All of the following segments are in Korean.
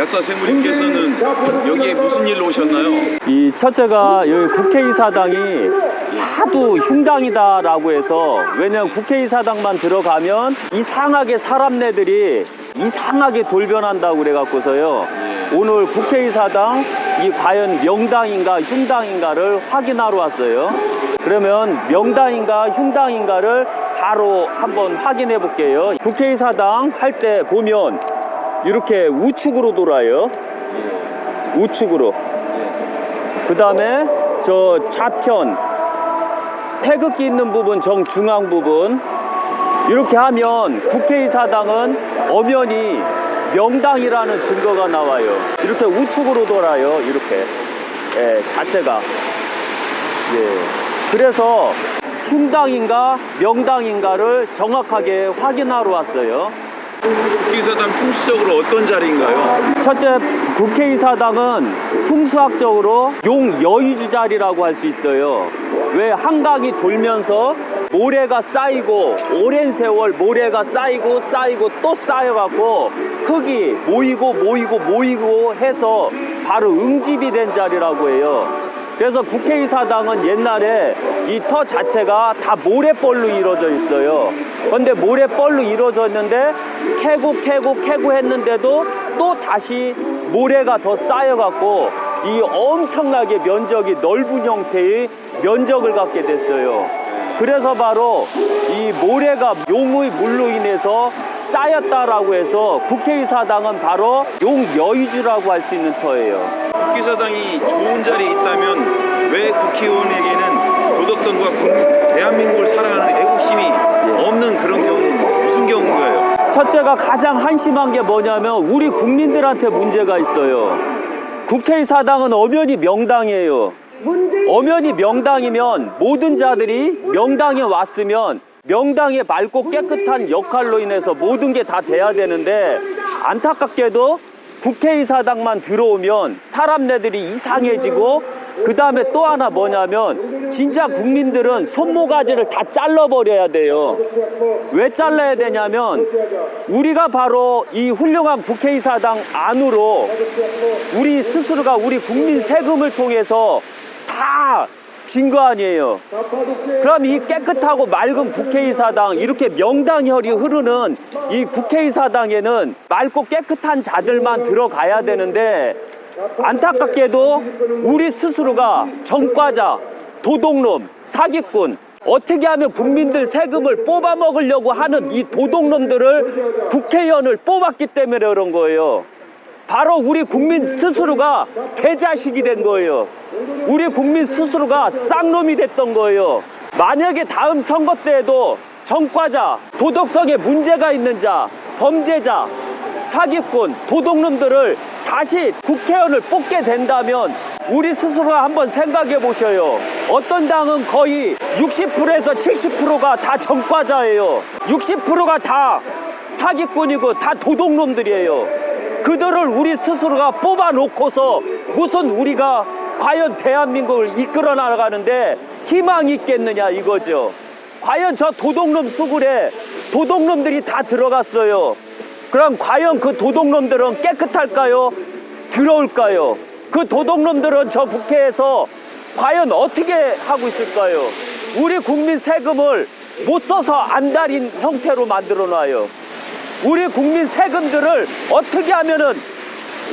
박사 세무님께서는 여기에 무슨 일로 오셨나요? 이 첫째가 여기 국회의사당이 하도 흉당이다라고 해서, 왜냐면 국회의사당만 들어가면 이상하게 사람네들이 이상하게 돌변한다고 그래갖고서요, 오늘 국회의사당 이 과연 명당인가 흉당인가를 확인하러 왔어요. 그러면 명당인가 흉당인가를 바로 한번 확인해 볼게요. 국회의사당 할 때 보면 이렇게 우측으로 돌아요. 우측으로. 그 다음에 저 좌편 태극기 있는 부분, 정중앙 부분, 이렇게 하면 국회의사당은 엄연히 명당이라는 증거가 나와요. 이렇게 우측으로 돌아요. 이렇게. 예, 자체가. 예. 그래서 흉당인가 명당인가를 정확하게 확인하러 왔어요. 국회의사당 풍수적으로 어떤 자리인가요? 첫째, 국회의사당은 풍수학적으로 용여의주 자리라고 할 수 있어요. 왜? 한강이 돌면서 모래가 쌓이고, 오랜 세월 모래가 쌓이고 또 쌓여갖고 흙이 모이고 해서 바로 응집이 된 자리라고 해요. 그래서 국회의사당은 옛날에 이 터 자체가 다 모래벌로 이루어져 있어요. 그런데 모래벌로 이루어져 있는데 캐고 했는데도 또 다시 모래가 더 쌓여갖고 이 엄청나게 면적이 넓은 형태의 면적을 갖게 됐어요. 그래서 바로 이 모래가 용의 물로 인해서 쌓였다라고 해서 국회의사당은 바로 용여의주라고 할 수 있는 터예요. 국회의사당이 좋은 자리에 있다면 왜 국회의원에게는 도덕성과 대한민국을 사랑하는 애국심이 없는 그런 경우, 무슨 경우인 거예요? 첫째가 가장 한심한 게 뭐냐면 우리 국민들한테 문제가 있어요. 국회의사당은 엄연히 명당이에요. 엄연히 명당이면 모든 자들이 명당에 왔으면 명당의 맑고 깨끗한 역할로 인해서 모든 게 다 돼야 되는데, 안타깝게도 국회의사당만 들어오면 사람네들이 이상해지고, 그 다음에 또 하나 뭐냐면 진짜 국민들은 손모가지를 다 잘라버려야 돼요. 왜 잘라야 되냐면 우리가 바로 이 훌륭한 국회의사당 안으로 우리 스스로가 우리 국민 세금을 통해서 다 진 거 아니에요. 그럼 이 깨끗하고 맑은 국회의사당, 이렇게 명당혈이 흐르는 이 국회의사당에는 맑고 깨끗한 자들만 들어가야 되는데, 안타깝게도 우리 스스로가 전과자, 도둑놈, 사기꾼, 어떻게 하면 국민들 세금을 뽑아 먹으려고 하는 이 도둑놈들을 국회의원을 뽑았기 때문에 그런 거예요. 바로 우리 국민 스스로가 개자식이 된 거예요. 우리 국민 스스로가 쌍놈이 됐던 거예요. 만약에 다음 선거 때에도 전과자, 도덕성에 문제가 있는 자, 범죄자, 사기꾼, 도둑놈들을 다시 국회의원을 뽑게 된다면 우리 스스로가 한번 생각해 보셔요. 어떤 당은 거의 60%에서 70%가 다 전과자예요. 60%가 다 사기꾼이고 다 도둑놈들이에요. 그들을 우리 스스로가 뽑아놓고서 무슨 우리가 과연 대한민국을 이끌어 나가는데 희망이 있겠느냐 이거죠. 과연 저 도둑놈 수굴에 도둑놈들이 다 들어갔어요. 그럼 과연 그 도둑놈들은 깨끗할까요? 더러울까요? 그 도둑놈들은 저 국회에서 과연 어떻게 하고 있을까요? 우리 국민 세금을 못 써서 안달인 형태로 만들어 놔요. 우리 국민 세금들을 어떻게 하면은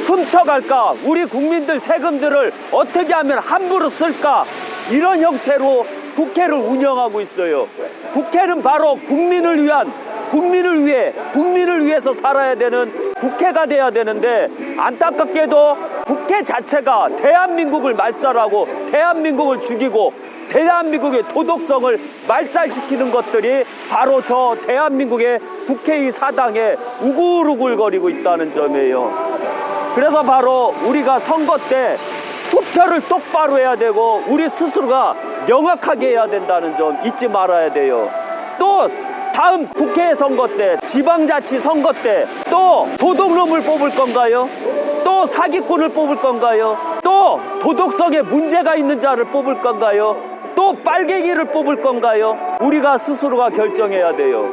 훔쳐갈까? 우리 국민들 세금들을 어떻게 하면 함부로 쓸까? 이런 형태로 국회를 운영하고 있어요. 국회는 바로 국민을 위한, 국민을 위해서 살아야 되는 국회가 돼야 되는데, 안타깝게도 국회 자체가 대한민국을 말살하고 대한민국을 죽이고 대한민국의 도덕성을 말살시키는 것들이 바로 저 대한민국의 국회의사당에 우글우글거리고 있다는 점이에요. 그래서 바로 우리가 선거 때 투표를 똑바로 해야 되고 우리 스스로가 명확하게 해야 된다는 점 잊지 말아야 돼요. 또 다음 국회 선거 때, 지방자치 선거 때 또 도둑놈을 뽑을 건가요? 또 사기꾼을 뽑을 건가요? 또 도덕성에 문제가 있는 자를 뽑을 건가요? 또 빨갱이를 뽑을 건가요? 우리가 스스로가 결정해야 돼요.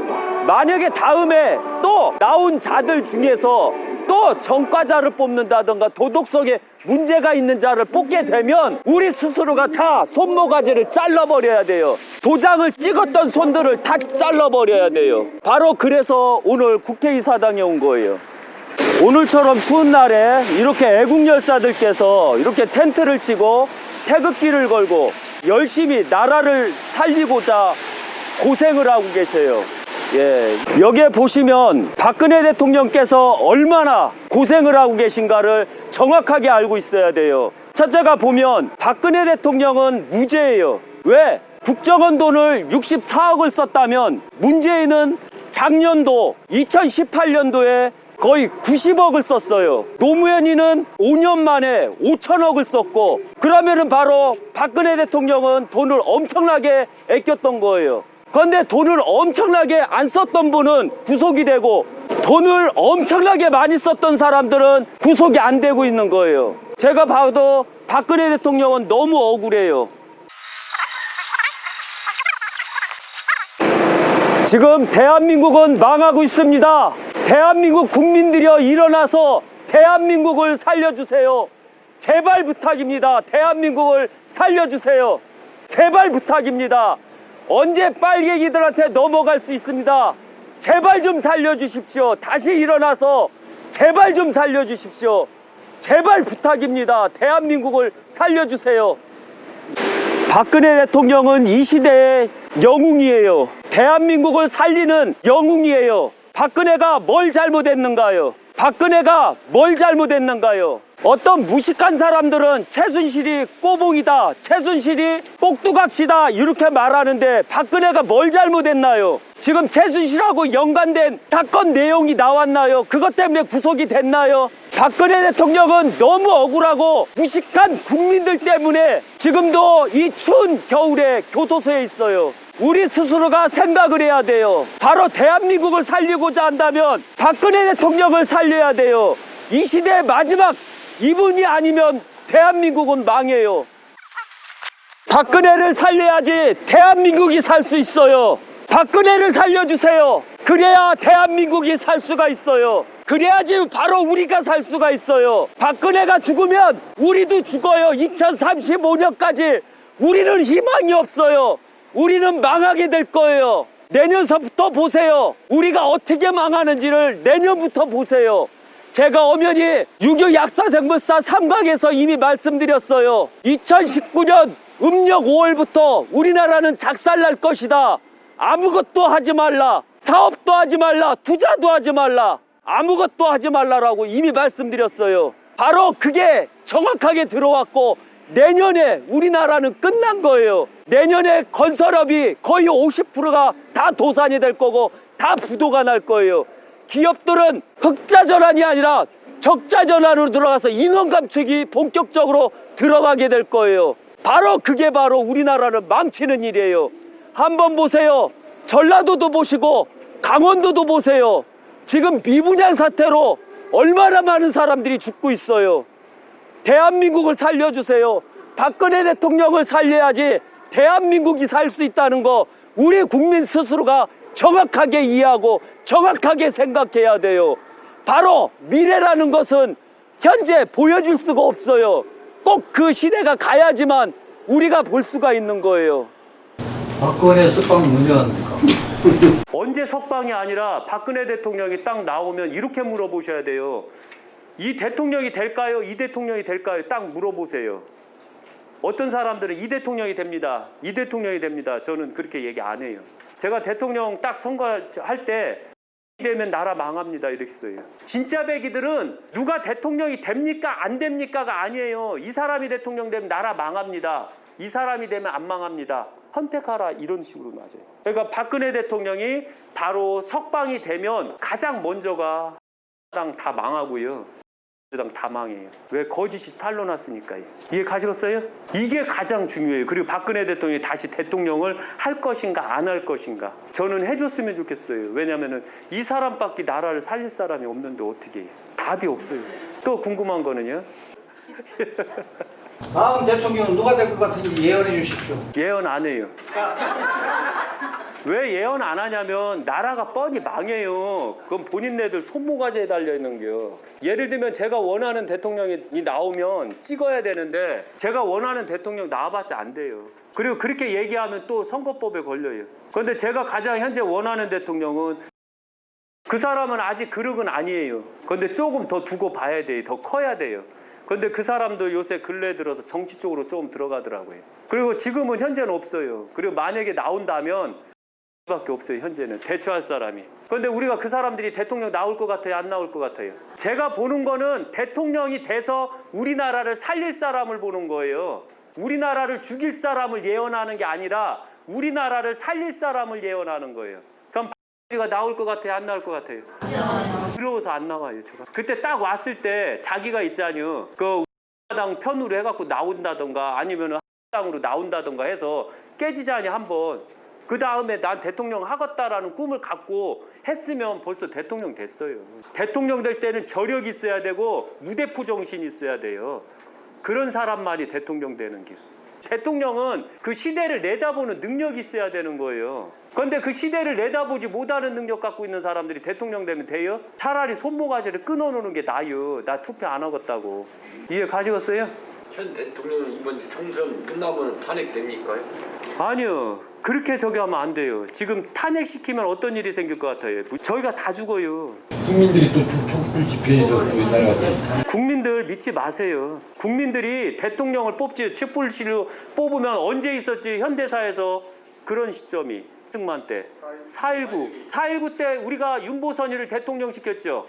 만약에 다음에 또 나온 자들 중에서 또 전과자를 뽑는다든가 도덕성에 문제가 있는 자를 뽑게 되면 우리 스스로가 다 손모가지를 잘라버려야 돼요. 도장을 찍었던 손들을 다 잘라버려야 돼요. 바로 그래서 오늘 국회의사당에 온 거예요. 오늘처럼 추운 날에 이렇게 애국열사들께서 이렇게 텐트를 치고 태극기를 걸고 열심히 나라를 살리고자 고생을 하고 계세요. 예, 여기에 보시면 박근혜 대통령께서 얼마나 고생을 하고 계신가를 정확하게 알고 있어야 돼요. 첫째가 보면 박근혜 대통령은 무죄예요. 왜? 국정원 돈을 64억을 썼다면 문재인은 작년도 2018년도에 거의 90억을 썼어요. 노무현이는 5년 만에 5천억을 썼고, 그러면은 바로 박근혜 대통령은 돈을 엄청나게 아꼈던 거예요. 그런데 돈을 엄청나게 안 썼던 분은 구속이 되고, 돈을 엄청나게 많이 썼던 사람들은 구속이 안 되고 있는 거예요. 제가 봐도 박근혜 대통령은 너무 억울해요. 지금 대한민국은 망하고 있습니다. 대한민국 국민들이여 일어나서 대한민국을 살려주세요. 제발 부탁입니다. 대한민국을 살려주세요. 제발 부탁입니다. 언제 빨갱이들한테 넘어갈 수 있습니다. 제발 좀 살려주십시오. 다시 일어나서 제발 좀 살려주십시오. 제발 부탁입니다. 대한민국을 살려주세요. 박근혜 대통령은 이 시대의 영웅이에요. 대한민국을 살리는 영웅이에요. 박근혜가 뭘 잘못했는가요? 박근혜가 뭘 잘못했는가요? 어떤 무식한 사람들은 최순실이 꼬봉이다, 최순실이 꼭두각시다 이렇게 말하는데 박근혜가 뭘 잘못했나요? 지금 최순실하고 연관된 사건 내용이 나왔나요? 그것 때문에 구속이 됐나요? 박근혜 대통령은 너무 억울하고 무식한 국민들 때문에 지금도 이 추운 겨울에 교도소에 있어요. 우리 스스로가 생각을 해야 돼요. 바로 대한민국을 살리고자 한다면 박근혜 대통령을 살려야 돼요. 이 시대의 마지막 이분이 아니면 대한민국은 망해요. 박근혜를 살려야지 대한민국이 살 수 있어요. 박근혜를 살려주세요. 그래야 대한민국이 살 수가 있어요. 그래야지 바로 우리가 살 수가 있어요. 박근혜가 죽으면 우리도 죽어요. 2035년까지 우리는 희망이 없어요. 우리는 망하게 될 거예요. 내년서부터 보세요. 우리가 어떻게 망하는지를 내년부터 보세요. 제가 엄연히 6.25 약사생물사 3강에서 이미 말씀드렸어요. 2019년 음력 5월부터 우리나라는 작살날 것이다. 아무것도 하지 말라. 사업도 하지 말라. 투자도 하지 말라. 아무것도 하지 말라라고 이미 말씀드렸어요. 바로 그게 정확하게 들어왔고 내년에 우리나라는 끝난 거예요. 내년에 건설업이 거의 50%가 다 도산이 될 거고 다 부도가 날 거예요. 기업들은 흑자 전환이 아니라 적자 전환으로 들어가서 인원 감축이 본격적으로 들어가게 될 거예요. 바로 그게 바로 우리나라를 망치는 일이에요. 한번 보세요. 전라도도 보시고 강원도도 보세요. 지금 미분양 사태로 얼마나 많은 사람들이 죽고 있어요. 대한민국을 살려주세요. 박근혜 대통령을 살려야지 대한민국이 살 수 있다는 거 우리 국민 스스로가 정확하게 이해하고 정확하게 생각해야 돼요. 바로 미래라는 것은 현재 보여줄 수가 없어요. 꼭 그 시대가 가야지만 우리가 볼 수가 있는 거예요. 박근혜 석방 언제 합니까? 언제 석방이 아니라 박근혜 대통령이 딱 나오면 이렇게 물어보셔야 돼요. 이 대통령이 될까요? 이 대통령이 될까요? 딱 물어보세요. 어떤 사람들은 이 대통령이 됩니다. 이 대통령이 됩니다. 저는 그렇게 얘기 안 해요. 제가 대통령 딱 선거할 때 되면 나라 망합니다 이렇게 써요. 진짜 배기들은 누가 대통령이 됩니까 안 됩니까가 아니에요. 이 사람이 대통령 되면 나라 망합니다. 이 사람이 되면 안 망합니다. 선택하라 이런 식으로 맞아요. 그러니까 박근혜 대통령이 바로 석방이 되면 가장 먼저가 당 다 망하고요. 당 다 망해요. 왜? 거짓이 탄로났으니까요. 이해 가시겠어요? 이게 가장 중요해요. 그리고 박근혜 대통령이 다시 대통령을 할 것인가 안 할 것인가. 저는 해줬으면 좋겠어요. 왜냐하면 이 사람밖에 나라를 살릴 사람이 없는데 어떻게 해요? 답이 없어요. 또 궁금한 거는요. 다음 대통령은 누가 될 것 같은지 예언해 주십시오. 예언 안 해요. 왜 예언 안 하냐면 나라가 뻔히 망해요. 그건 본인네들 손모가지에 달려있는겨. 예를 들면 제가 원하는 대통령이 나오면 찍어야 되는데 제가 원하는 대통령 나와봤자 안 돼요. 그리고 그렇게 얘기하면 또 선거법에 걸려요. 그런데 제가 가장 현재 원하는 대통령은 그 사람은 아직 그릇은 아니에요. 그런데 조금 더 두고 봐야 돼요. 더 커야 돼요. 그런데 그 사람도 요새 근래 들어서 정치 쪽으로 조금 들어가더라고요. 그리고 지금은 현재는 없어요. 그리고 만약에 나온다면 밖에 없어요. 현재는 대처할 사람이. 그런데 우리가 그 사람들이 대통령 나올 것 같아요? 안 나올 것 같아요? 제가 보는 거는 대통령이 돼서 우리나라를 살릴 사람을 보는 거예요. 우리나라를 죽일 사람을 예언하는 게 아니라 우리나라를 살릴 사람을 예언하는 거예요. 그럼 가 나올 것 같아요? 안 나올 것 같아요? 두려워서 안 나와요. 제가 그때 딱 왔을 때 자기가 있잖아요. 그 당 편으로 해갖고 나온다던가 아니면 한당으로 나온다던가 해서 깨지자니 한번. 그 다음에 난 대통령 하겠다라는 꿈을 갖고 했으면 벌써 대통령 됐어요. 대통령 될 때는 저력이 있어야 되고 무대포 정신이 있어야 돼요. 그런 사람만이 대통령 되는 길. 대통령은 그 시대를 내다보는 능력이 있어야 되는 거예요. 그런데 그 시대를 내다보지 못하는 능력 갖고 있는 사람들이 대통령 되면 돼요? 차라리 손모가지를 끊어놓는 게 나아요. 나 투표 안 하겠다고. 이해 가시겠어요? 현 대통령은 이번 총선 끝나면 탄핵됩니까? 아니요. 그렇게 저기 하면 안 돼요. 지금 탄핵시키면 어떤 일이 생길 것 같아요? 저희가 다 죽어요. 국민들이 또 촛불 집회에서 또 옛날 같이 국민들 믿지 마세요. 국민들이 대통령을 뽑지 촛불시로 뽑으면 언제 있었지 현대사에서 그런 시점이 승만 때 4.19 때 우리가 윤보선이를 대통령 시켰죠.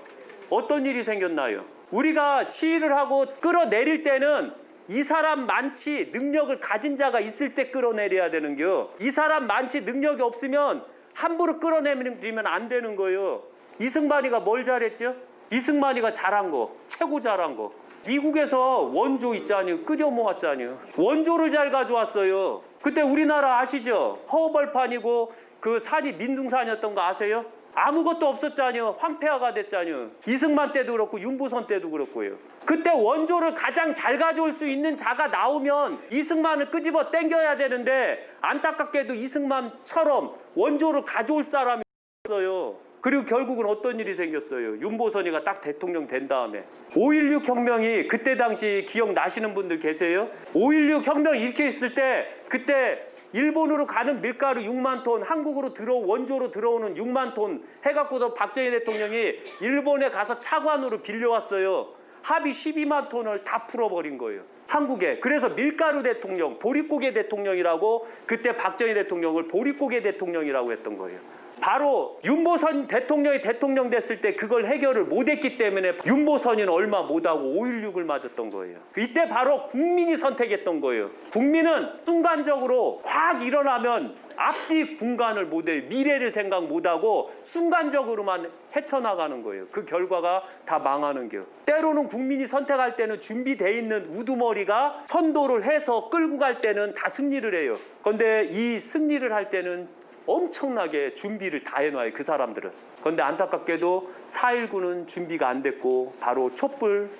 어떤 일이 생겼나요? 우리가 시위를 하고 끌어내릴 때는 이 사람 많지 능력을 가진 자가 있을 때 끌어내려야 되는겨. 이 사람 많지 능력이 없으면 함부로 끌어내리면 안 되는 거예요. 이승만이가 뭘 잘했죠? 이승만이가 잘한 거, 최고 잘한 거. 미국에서 원조 있잖아요. 끓여 모았잖아요. 원조를 잘 가져왔어요. 그때 우리나라 아시죠? 허벌판이고 그 산이 민둥산이었던 거 아세요? 아무것도 없었잖아요. 황폐화가 됐잖아요. 이승만 때도 그렇고 윤보선 때도 그렇고요. 그때 원조를 가장 잘 가져올 수 있는 자가 나오면 이승만을 끄집어 당겨야 되는데 안타깝게도 이승만처럼 원조를 가져올 사람이 없어요. 그리고 결국은 어떤 일이 생겼어요? 윤보선이가 딱 대통령 된 다음에 5.16 혁명이 그때 당시 기억나시는 분들 계세요? 5.16 혁명 이렇게 있을 때 그때 일본으로 가는 밀가루 6만 톤, 한국으로 원조로 들어오는 6만 톤 해갖고서 박정희 대통령이 일본에 가서 차관으로 빌려왔어요. 합의 12만 톤을 다 풀어버린 거예요. 한국에. 그래서 밀가루 대통령, 보릿고개 대통령이라고 그때 박정희 대통령을 보릿고개 대통령이라고 했던 거예요. 바로 윤보선 대통령이 대통령 됐을 때 그걸 해결을 못했기 때문에 윤보선이는 얼마 못하고 5.16을 맞았던 거예요. 이때 바로 국민이 선택했던 거예요. 국민은 순간적으로 확 일어나면 앞뒤 분간을 못해요. 미래를 생각 못하고 순간적으로만 헤쳐나가는 거예요. 그 결과가 다 망하는 거예요. 때로는 국민이 선택할 때는 준비되어 있는 우두머리가 선도를 해서 끌고 갈 때는 다 승리를 해요. 그런데 이 승리를 할 때는 엄청나게 준비를 다 해놔요. 그 사람들은. 그런데 안타깝게도 4.19는 준비가 안 됐고 바로 촛불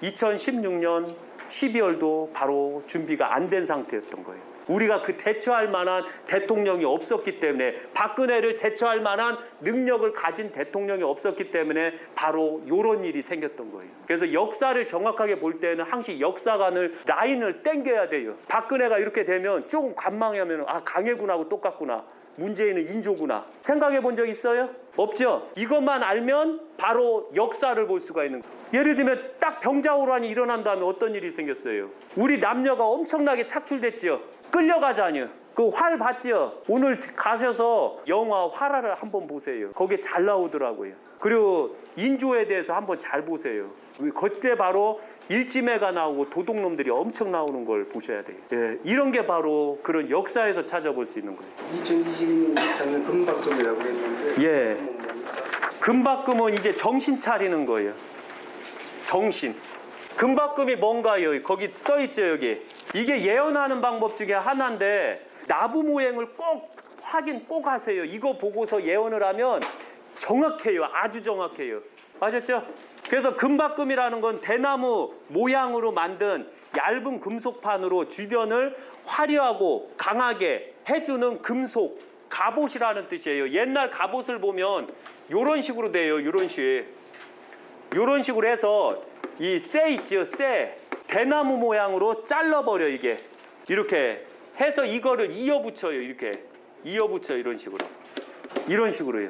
2016년 12월도 바로 준비가 안 된 상태였던 거예요. 우리가 그 대처할 만한 대통령이 없었기 때문에 박근혜를 대처할 만한 능력을 가진 대통령이 없었기 때문에 바로 이런 일이 생겼던 거예요. 그래서 역사를 정확하게 볼 때는 항상 역사관을 라인을 땡겨야 돼요. 박근혜가 이렇게 되면 조금 관망하면 아 강해군하고 똑같구나. 문재인은 인조구나. 생각해 본 적 있어요? 없죠? 이것만 알면 바로 역사를 볼 수가 있는 거예요. 예를 들면 딱 병자호란이 일어난 다음에 어떤 일이 생겼어요? 우리 남녀가 엄청나게 착출됐죠? 끌려가자니요. 그 활 봤죠? 오늘 가셔서 영화 화라를 한번 보세요. 거기에 잘 나오더라고요. 그리고 인조에 대해서 한번 잘 보세요. 그때 바로 일지매가 나오고 도둑놈들이 엄청 나오는 걸 보셔야 돼요. 예, 이런 게 바로 그런 역사에서 찾아볼 수 있는 거예요. 2022년에는 금박금이라고 했는데 예, 금박금은 이제 정신 차리는 거예요. 정신. 금박금이 뭔가요? 거기 써있죠 여기. 이게 예언하는 방법 중에 하나인데 나부모행을 꼭 확인 꼭 하세요. 이거 보고서 예언을 하면 정확해요. 아주 정확해요. 아셨죠? 그래서 금박금이라는 건 대나무 모양으로 만든 얇은 금속판으로 주변을 화려하고 강하게 해주는 금속 갑옷이라는 뜻이에요. 옛날 갑옷을 보면 요런 식으로 돼요. 요런 식으로 해서 이 쇠 있죠. 쇠. 대나무 모양으로 잘라버려 이게. 이렇게 해서 이거를 이어붙여요. 이렇게. 이어붙여 이런 식으로. 이런 식으로요.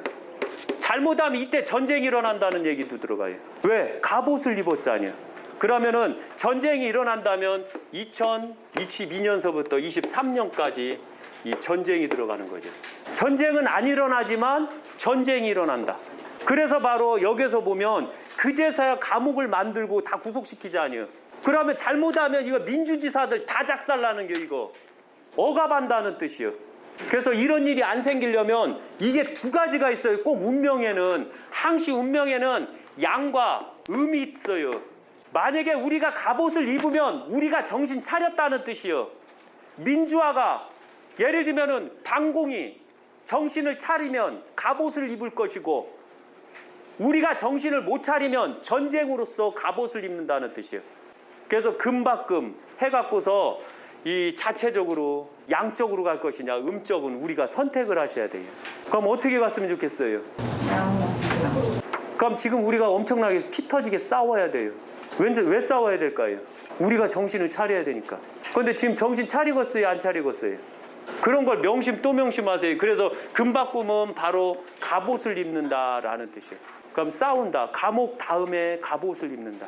잘못하면 이때 전쟁이 일어난다는 얘기도 들어가요. 왜? 갑옷을 입었잖아요. 그러면은 전쟁이 일어난다면 2022년서부터 23년까지 이 전쟁이 들어가는 거죠. 전쟁은 안 일어나지만 전쟁이 일어난다. 그래서 바로 여기서 보면 그제서야 감옥을 만들고 다 구속시키잖아요. 그러면 잘못하면 이거 민주지사들 다 작살나는 게 이거 억압한다는 뜻이요. 그래서 이런 일이 안 생기려면 이게 두 가지가 있어요. 꼭 운명에는, 항시 운명에는 양과 음이 있어요. 만약에 우리가 갑옷을 입으면 우리가 정신 차렸다는 뜻이요. 민주화가 예를 들면은 방공이 정신을 차리면 갑옷을 입을 것이고, 우리가 정신을 못 차리면 전쟁으로서 갑옷을 입는다는 뜻이에요. 그래서 금박금 해갖고서 이 자체적으로 양쪽으로 갈 것이냐 음쪽은 우리가 선택을 하셔야 돼요. 그럼 어떻게 갔으면 좋겠어요? 그럼 지금 우리가 엄청나게 피 터지게 싸워야 돼요. 왜 싸워야 될까요? 우리가 정신을 차려야 되니까. 그런데 지금 정신 차리겠어요? 안 차리겠어요? 그런 걸 명심 또 명심하세요. 그래서 금박금은 바로 갑옷을 입는다라는 뜻이에요. 그럼 싸운다. 감옥 다음에 갑옷을 입는다.